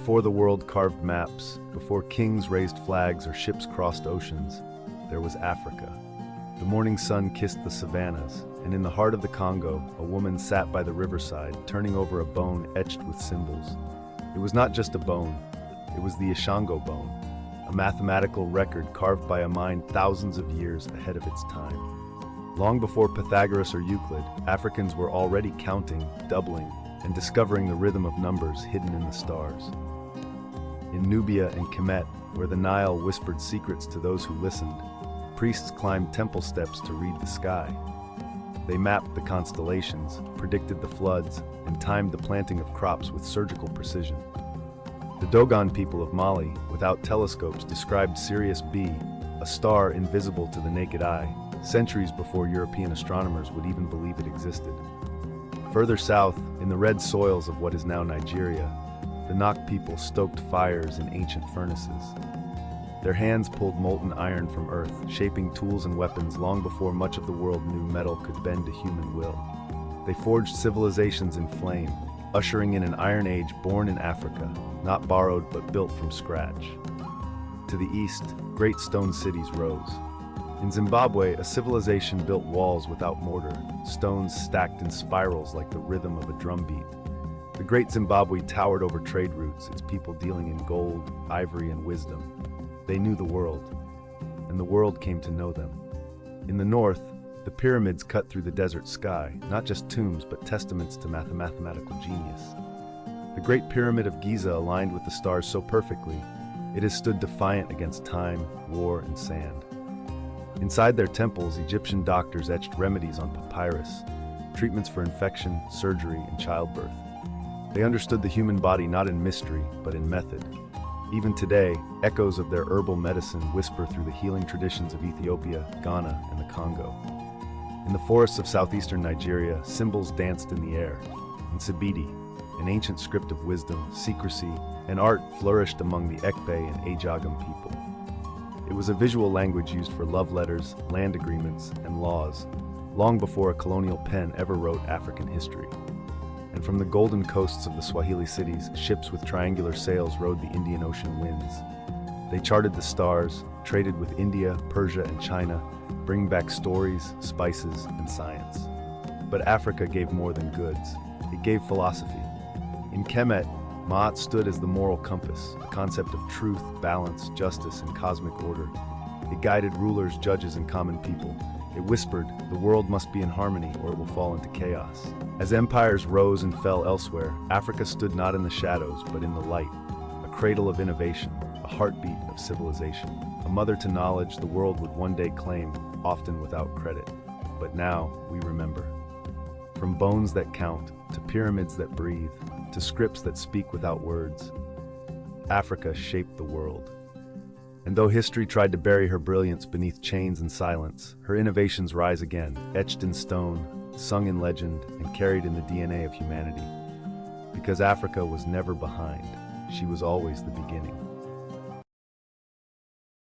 Before the world carved maps, before kings raised flags or ships crossed oceans, there was Africa. The morning sun kissed the savannas, and in the heart of the Congo, a woman sat by the riverside, turning over a bone etched with symbols. It was not just a bone, it was the Ishango bone, a mathematical record carved by a mind thousands of years ahead of its time. Long before Pythagoras or Euclid, Africans were already counting, doubling, and discovering the rhythm of numbers hidden in the stars. In Nubia and Kemet, where the Nile whispered secrets to those who listened, priests climbed temple steps to read the sky. They mapped the constellations, predicted the floods, and timed the planting of crops with surgical precision. The Dogon people of Mali, without telescopes, described Sirius B, a star invisible to the naked eye, centuries before European astronomers would even believe it existed. Further south, in the red soils of what is now Nigeria, the Nok people stoked fires in ancient furnaces. Their hands pulled molten iron from earth, shaping tools and weapons long before much of the world knew metal could bend to human will. They forged civilizations in flame, ushering in an Iron Age born in Africa, not borrowed but built from scratch. To the east, great stone cities rose. In Zimbabwe, a civilization built walls without mortar, stones stacked in spirals like the rhythm of a drumbeat. The Great Zimbabwe towered over trade routes, its people dealing in gold, ivory, and wisdom. They knew the world, and the world came to know them. In the north, the pyramids cut through the desert sky, not just tombs but testaments to mathematical genius. The Great Pyramid of Giza aligned with the stars so perfectly, it has stood defiant against time, war, and sand. Inside their temples, Egyptian doctors etched remedies on papyrus, treatments for infection, surgery, and childbirth. They understood the human body not in mystery, but in method. Even today, echoes of their herbal medicine whisper through the healing traditions of Ethiopia, Ghana, and the Congo. In the forests of southeastern Nigeria, symbols danced in the air. In Sibidi, an ancient script of wisdom, secrecy, and art flourished among the Ekbe and Ajagam people. It was a visual language used for love letters, land agreements, and laws, long before a colonial pen ever wrote African history. And from the golden coasts of the Swahili cities, ships with triangular sails rode the Indian Ocean winds. They charted the stars, traded with India, Persia, and China, bringing back stories, spices, and science. But Africa gave more than goods. It gave philosophy. In Kemet, Ma'at stood as the moral compass, a concept of truth, balance, justice, and cosmic order. It guided rulers, judges, and common people. It whispered, the world must be in harmony or it will fall into chaos. As empires rose and fell elsewhere, Africa stood not in the shadows, but in the light, a cradle of innovation, a heartbeat of civilization, a mother to knowledge the world would one day claim, often without credit. But now, we remember. From bones that count, to pyramids that breathe, to scripts that speak without words, Africa shaped the world. And though history tried to bury her brilliance beneath chains and silence, her innovations rise again, etched in stone, sung in legend, and carried in the DNA of humanity. Because Africa was never behind, she was always the beginning.